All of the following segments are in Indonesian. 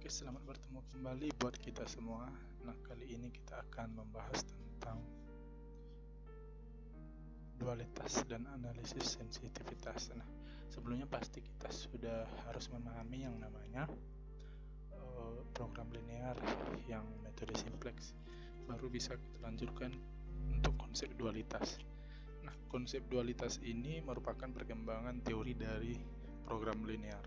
Oke, selamat bertemu kembali buat kita semua. Nah, kali ini kita akan membahas tentang dualitas dan analisis sensitivitas. Nah, sebelumnya pasti kita sudah harus memahami yang namanya program linear yang metode simplex. Baru bisa kita lanjutkan untuk konsep dualitas. Nah, konsep dualitas ini merupakan perkembangan teori dari program linear.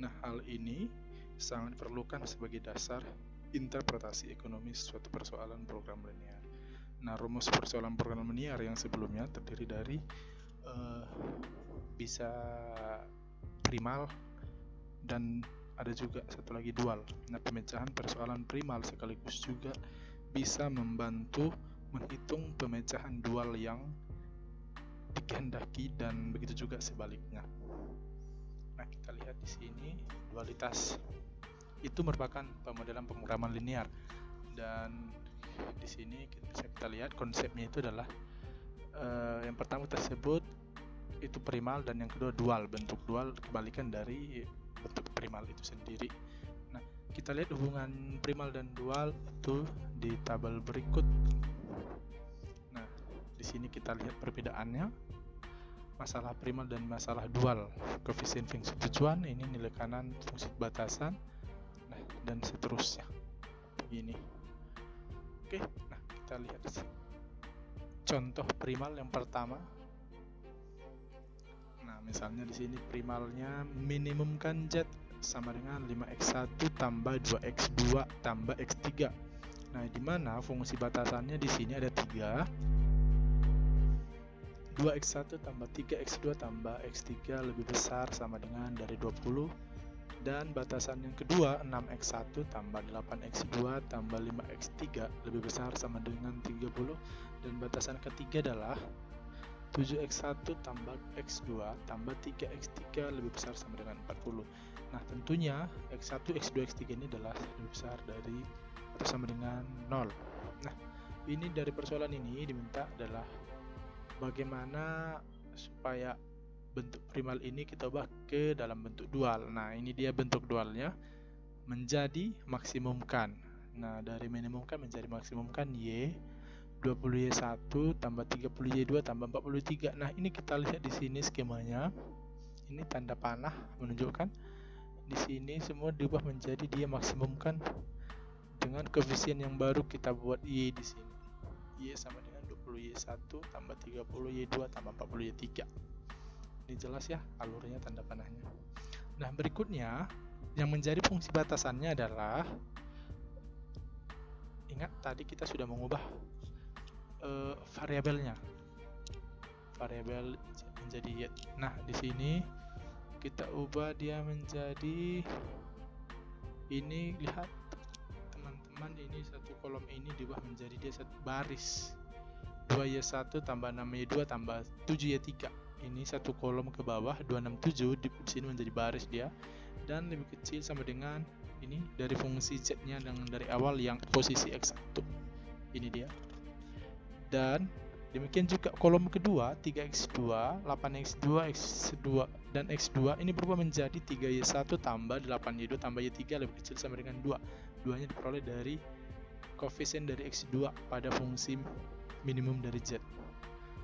Nah, hal ini sangat diperlukan sebagai dasar interpretasi ekonomis suatu persoalan program linear. Nah, rumus persoalan program linear yang sebelumnya terdiri dari bisa primal dan ada juga satu lagi dual. Nah, pemecahan persoalan primal sekaligus juga bisa membantu menghitung pemecahan dual yang dikehendaki dan begitu juga sebaliknya. Nah, kita lihat di sini dualitas itu merupakan pemodelan pemrograman linear, dan di sini bisa kita lihat konsepnya itu adalah yang pertama tersebut itu primal dan yang kedua dual. Bentuk dual kebalikan dari bentuk primal itu sendiri. Nah, kita lihat hubungan primal dan dual itu di tabel berikut. Nah, di sini kita lihat perbedaannya. Masalah primal dan masalah dual, koefisien fungsi tujuan, ini nilai kanan fungsi batasan, nah, dan seterusnya begini. Oke, nah kita lihat contoh primal yang pertama. Nah, misalnya di sini primalnya minimumkan Z sama dengan 5x1 tambah 2x2 tambah x3. Nah, di mana fungsi batasannya di sini ada 3. 2x1 tambah 3x2 tambah x3 lebih besar sama dengan dari 20, dan batasan yang kedua 6x1 tambah 8x2 tambah 5x3 lebih besar sama dengan 30, dan batasan ketiga adalah 7x1 tambah x2 tambah 3x3 lebih besar sama dengan 40. Nah, tentunya x1, x2, x3 ini adalah lebih besar dari atau sama dengan 0. Nah, ini dari persoalan ini diminta adalah bagaimana supaya bentuk primal ini kita ubah ke dalam bentuk dual. Nah, ini dia bentuk dualnya menjadi maksimumkan. Nah, dari minimumkan menjadi maksimumkan Y 20Y1 tambah 30Y2 tambah 43. Nah, ini kita lihat di sini skemanya. Ini tanda panah menunjukkan di sini semua diubah menjadi dia maksimumkan dengan koefisien yang baru kita buat Y di sini. Y sama dengan 20Y1 tambah 30Y2 tambah 40Y3. Ini jelas ya alurnya tanda panahnya. Nah, berikutnya yang menjadi fungsi batasannya adalah, ingat tadi kita sudah mengubah variabelnya, variabel menjadi Y. Nah, di sini kita ubah dia menjadi ini. Lihat teman-teman, ini satu kolom ini diubah menjadi dia satu baris. 2Y1 tambah 6Y2 tambah 7Y3. Ini satu kolom ke bawah 267, di sini menjadi baris dia, dan lebih kecil sama dengan ini dari fungsi Z-nya dengan dari awal yang posisi X1. Ini dia. Dan demikian juga kolom kedua 3x2, 8x2, x2 dan x2 ini berubah menjadi 3y1 tambah 8y2 tambah y3 lebih kecil sama dengan 2. 2-nya diperoleh dari koefisien dari x2 pada fungsi minimum dari Z.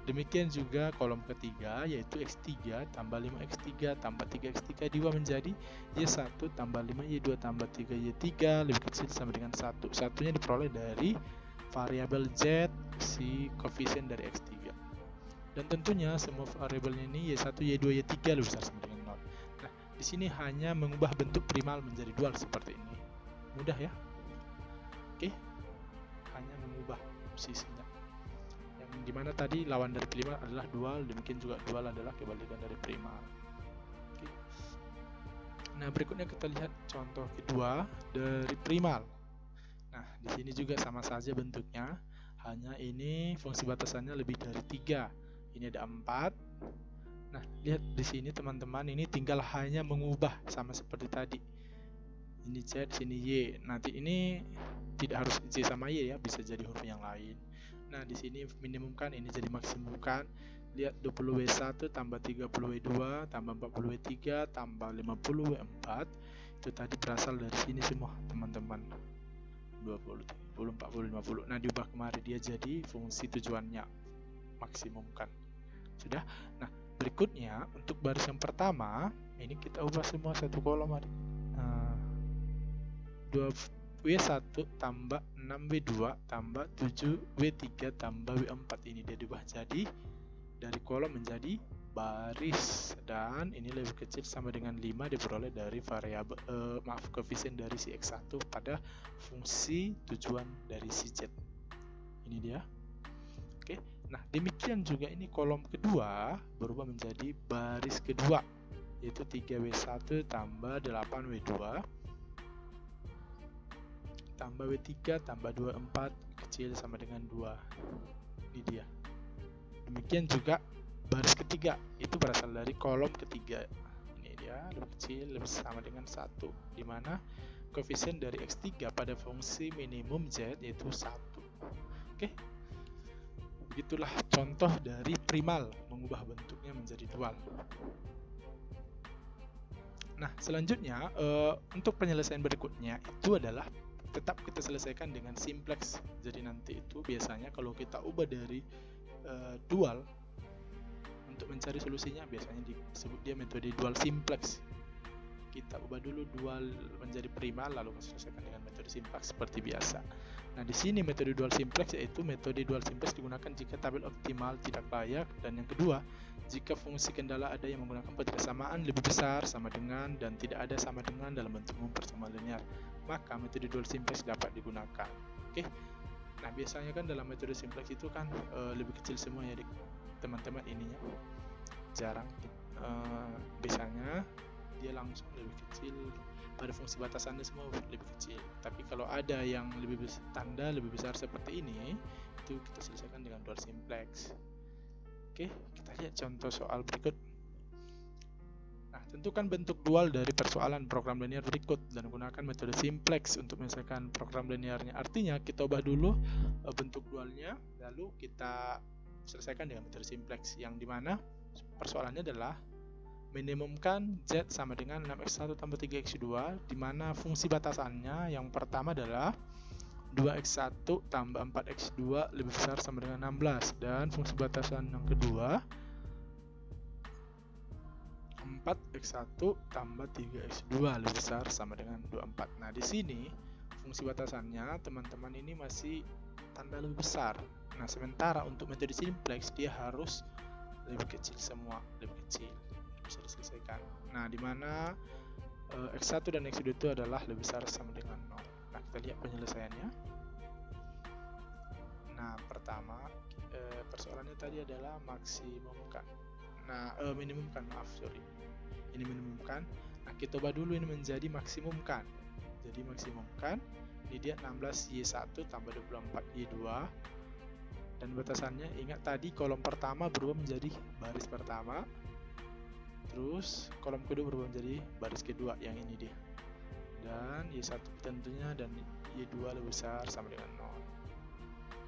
Demikian juga kolom ketiga yaitu x3 tambah 5x3 tambah 3x3 diubah menjadi y1 tambah 5y2 tambah 3y3 lebih kecil sama dengan 1. Satunya diperoleh dari variabel Z, si koefisien dari x3. Dan tentunya semua variabelnya ini y1, y2, y3 lebih besar sama dengan 0. Nah, di sini hanya mengubah bentuk primal menjadi dual seperti ini. Mudah ya? Oke. Hanya mengubah posisinya. Yang dimana tadi lawan dari primal adalah dual, demikian juga dual adalah kebalikan dari primal. Oke. Nah, berikutnya kita lihat contoh kedua dari primal. Nah, di sini juga sama saja bentuknya, hanya ini fungsi batasannya lebih dari 3. Ini ada 4. Nah, lihat di sini teman-teman, ini tinggal hanya mengubah sama seperti tadi. Ini Z, sini Y. Nanti ini tidak harus Z sama Y ya, bisa jadi huruf yang lain. Nah, di sini minimumkan, ini jadi maksimumkan. Lihat 20W1 tambah 30W2 tambah 40W3 tambah 50W4. Itu tadi berasal dari sini semua teman-teman. 20, 30, 40, 50. Nah diubah kemari dia jadi fungsi tujuannya maksimumkan. Sudah. Nah berikutnya untuk baris yang pertama ini kita ubah semua satu kolom. 2W1 tambah 6W2 tambah 7W3 tambah W4 ini dia diubah jadi dari kolom menjadi baris, dan ini lebih kecil sama dengan 5 diperoleh dari variabel koefisien dari si X1 pada fungsi tujuan dari si Z. Ini dia. Oke. Nah, demikian juga ini kolom kedua berubah menjadi baris kedua, yaitu 3W1 tambah 8W2 tambah W3 tambah 24 kecil sama dengan 2. Ini dia. Demikian juga baris ketiga, itu berasal dari kolom ketiga. Ini dia, lebih kecil, lebih sama dengan 1, di mana koefisien dari X3 pada fungsi minimum Z yaitu 1. Oke. Begitulah contoh dari primal mengubah bentuknya menjadi dual. Nah, selanjutnya untuk penyelesaian berikutnya itu adalah tetap kita selesaikan dengan simplex. Jadi nanti itu biasanya kalau kita ubah dari dual untuk mencari solusinya biasanya disebut dia metode dual simplex. Kita ubah dulu dual menjadi primal lalu selesaikan dengan metode simplex seperti biasa. Nah, di sini metode dual simplex yaitu metode dual simplex digunakan jika tabel optimal tidak layak, dan yang kedua jika fungsi kendala ada yang menggunakan ketidaksamaan lebih besar, sama dengan, dan tidak ada sama dengan dalam bentuk umum persamaan linear, maka metode dual simplex dapat digunakan. Oke. Nah, biasanya kan dalam metode simplex itu kan lebih kecil semua ya teman-teman ininya. Jarang biasanya dia langsung lebih kecil pada fungsi batasannya semua lebih kecil. Tapi kalau ada yang lebih besar, tanda lebih besar seperti ini, itu kita selesaikan dengan dual simplex. Oke, kita lihat contoh soal berikut. Nah, tentukan bentuk dual dari persoalan program linear berikut dan gunakan metode simplex untuk menyelesaikan program linearnya. Artinya kita ubah dulu bentuk dualnya, lalu kita selesaikan dengan metode simplex, yang dimana persoalannya adalah minimumkan Z sama dengan 6x1 tambah 3x2, di mana fungsi batasannya yang pertama adalah 2x1 tambah 4x2 lebih besar sama dengan 16, dan fungsi batasan yang kedua 4x1 tambah 3x2 lebih besar sama dengan 24. Nah, di sini fungsi batasannya teman-teman ini masih tanda lebih besar. Nah, sementara untuk metode simplex dia harus lebih kecil semua, lebih kecil, bisa diselesaikan. Nah, di mana x1 dan x2 itu adalah lebih besar sama dengan 0. Nah, kita lihat penyelesaiannya. Nah, pertama persoalannya tadi adalah maksimumkan. Nah, minimumkan, maaf, sorry. Ini minimumkan. Nah, kita ubah dulu ini menjadi maksimumkan. Jadi maksimumkan, ini dia 16y1 tambah 24y2. Dan batasannya, ingat tadi kolom pertama berubah menjadi baris pertama, terus kolom kedua berubah menjadi baris kedua, yang ini dia. Dan y1 tentunya dan y2 lebih besar sama dengan 0.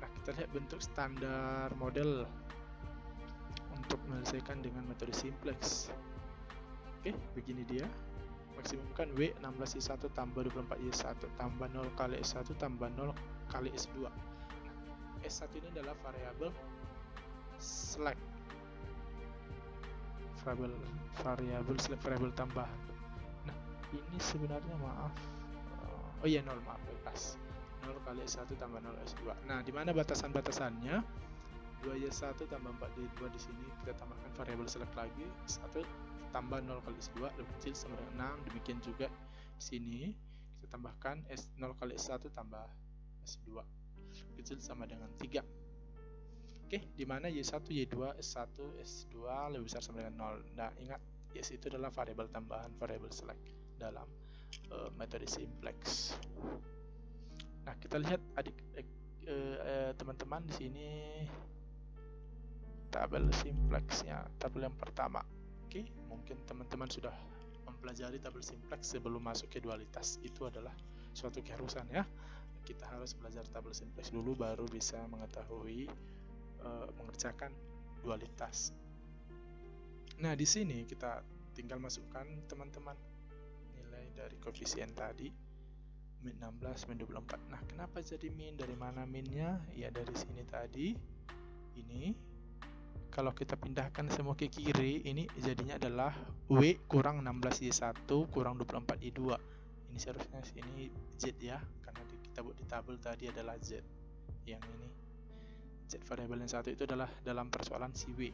Nah, kita lihat bentuk standar model untuk menyelesaikan dengan metode simplex. Oke, begini dia. Maksimumkan W 16y1 tambah 24y1 tambah 0 kali S1 tambah 0 kali S2. S1 ini adalah variabel select, variabel tambahan. Nah, ini sebenarnya maaf, 0 maaf, bebas 0 kali S1 tambah 0 S2. Nah, di mana batasannya 2y1 tambah 4y2, di sini kita tambahkan variabel select lagi, S1 tambah 0 kali S2 lebih kecil sama dengan 6. Demikian juga di sini kita tambahkan S0 kali S1 tambah S2 kecil sama dengan 3. Oke, di mana Y1, Y2, S1, S2 lebih besar sama dengan 0. Nah, ingat, Y itu adalah variabel tambahan, variabel select dalam metode simplex. Nah, kita lihat teman-teman di sini tabel simplexnya, tabel yang pertama. Oke, mungkin teman-teman sudah mempelajari tabel simplex sebelum masuk ke dualitas. Itu adalah suatu keharusan ya. Kita harus belajar tabel simplex dulu baru bisa mengetahui mengerjakan dualitas. Nah, di sini kita tinggal masukkan teman-teman nilai dari koefisien tadi min 16 min 24. Nah, kenapa jadi min? Dari mana minnya? Ya dari sini tadi. Ini kalau kita pindahkan semua ke kiri, ini jadinya adalah W kurang 16Y1 kurang 24Y2. Ini seharusnya sini Z ya, karena kita buat di tabel tadi adalah Z. Yang ini Z variabel yang satu itu adalah dalam persoalan si W.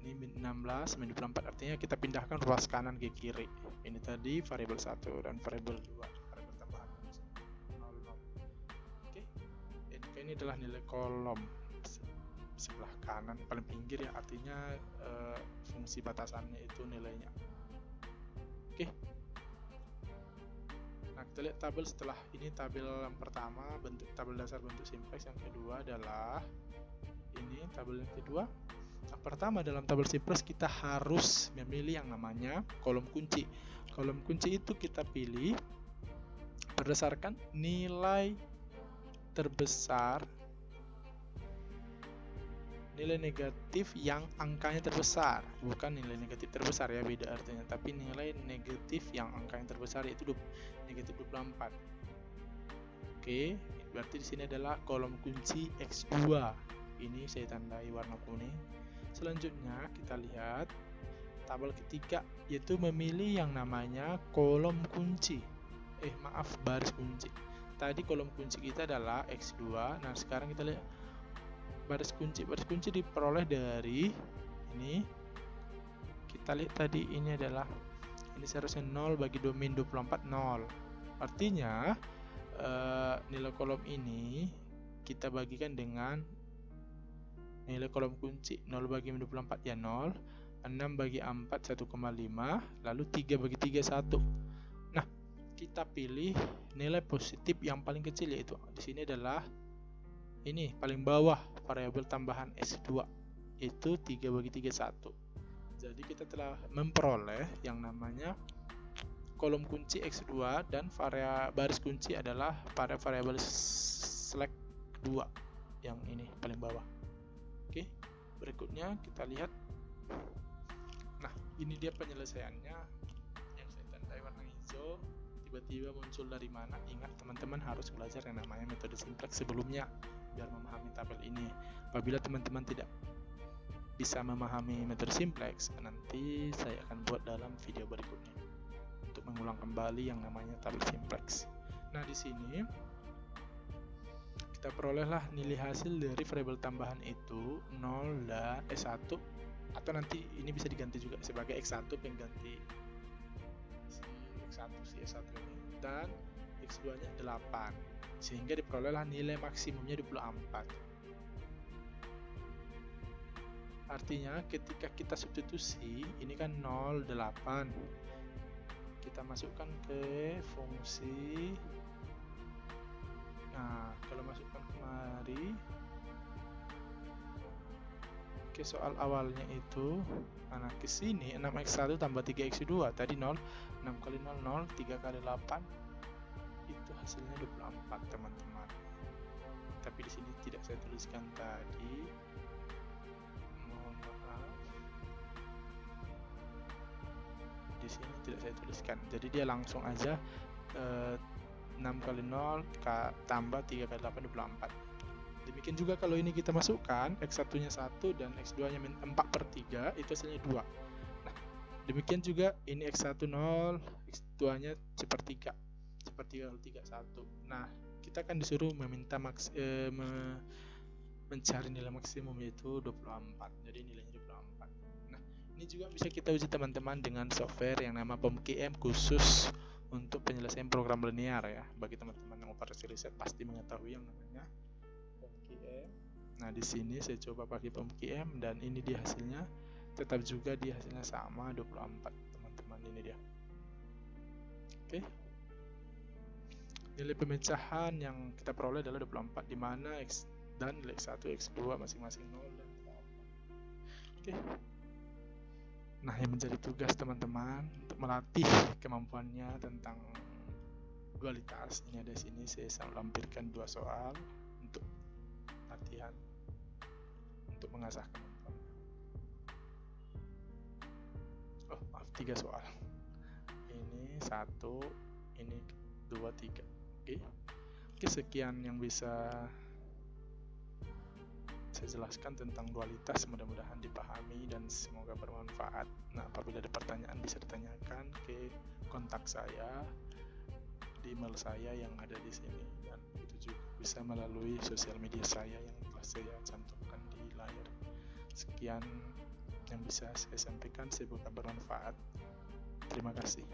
Ini min 16 min 24, artinya kita pindahkan ruas kanan ke kiri. Ini tadi variabel 1 dan variabel 2. Ini adalah nilai kolom sebelah kanan paling pinggir ya, artinya fungsi batasannya itu nilainya. Oke. Nah, kita lihat tabel setelah ini. Tabel yang pertama bentuk tabel dasar bentuk simplex, yang kedua adalah ini tabel yang kedua. Yang pertama dalam tabel simplex kita harus memilih yang namanya kolom kunci. Kolom kunci itu kita pilih berdasarkan nilai terbesar, nilai negatif yang angkanya terbesar, bukan nilai negatif terbesar ya, beda artinya, tapi nilai negatif yang angkanya terbesar yaitu negatif 24. Oke, berarti di sini adalah kolom kunci X2. Ini saya tandai warna kuning. Selanjutnya kita lihat tabel ketiga, yaitu memilih yang namanya kolom kunci. Baris kunci. Tadi kolom kunci kita adalah X2. Nah, sekarang kita lihat baris kunci. Baris kunci diperoleh dari ini. Kita lihat tadi ini adalah, ini seharusnya 0 bagi min 24 0. Artinya nilai kolom ini kita bagikan dengan nilai kolom kunci. 0 bagi min 24 ya 0, 6 bagi 4 1,5, lalu 3 bagi 3 1. Kita pilih nilai positif yang paling kecil, yaitu di sini adalah ini paling bawah variabel tambahan X2, itu 3 bagi 3 1. Jadi kita telah memperoleh yang namanya kolom kunci X2 dan baris kunci adalah pada variabel select 2 yang ini paling bawah. Oke, berikutnya kita lihat. Nah, ini dia penyelesaiannya yang saya tandai warna hijau. Tiba-tiba muncul dari mana? Ingat teman-teman harus belajar yang namanya metode simplex sebelumnya biar memahami tabel ini. Apabila teman-teman tidak bisa memahami metode simplex, nanti saya akan buat dalam video berikutnya untuk mengulang kembali yang namanya tabel simplex. Nah, di sini kita perolehlah nilai hasil dari variabel tambahan itu 0 dan S1, atau nanti ini bisa diganti juga sebagai X1 pengganti si S1 ini, dan X2 nya 8, sehingga diperolehlah nilai maksimumnya 24. Artinya ketika kita substitusi, ini kan 0, 8, kita masukkan ke fungsi. Nah, kalau masukkan kemari ke soal awalnya itu, nah ke sini 6x1 tambah 3x2 tadi 0, 6 kali 0 0, 3 kali 8 itu hasilnya 24 teman-teman. Tapi di sini tidak saya tuliskan tadi, mohon maaf, di sini tidak saya tuliskan, jadi dia langsung aja 6 kali 0 tambah 3 kali 8 24. Demikian juga kalau ini kita masukkan X1 nya 1 dan X2 nya 4/3, itu hasilnya 2. Nah, demikian juga ini X1 0, X2 nya 1/3 kali 3 1. Nah, kita akan disuruh meminta mencari nilai maksimum, yaitu 24. Jadi nilainya 24. Nah, ini juga bisa kita uji teman-teman dengan software yang nama POMKM khusus untuk penyelesaian program linear ya. Bagi teman-teman yang operasi riset pasti mengetahui yang namanya POMKM. Nah, di sini saya coba pakai POMKM dan ini dia hasilnya. Tetap juga dia hasilnya sama 24, teman-teman. Ini dia. Oke. Nilai pemecahan yang kita peroleh adalah 24, di mana X dan nilai X1, X2 masing-masing 0 dan 8. Oke. Nah, yang menjadi tugas teman-teman untuk melatih kemampuannya tentang dualitas, ini ada di sini saya lampirkan 2 soal untuk latihan, untuk mengasah kemampuan. 3 soal. Ini 1, ini 2, 3. Oke, sekian yang bisa saya jelaskan tentang dualitas. Mudah-mudahan dipahami dan semoga bermanfaat. Nah, apabila ada pertanyaan bisa ditanyakan ke kontak saya di email saya yang ada di sini, dan itu juga bisa melalui sosial media saya yang telah saya cantumkan di layar. Sekian yang bisa saya sampaikan, semoga bermanfaat. Terima kasih.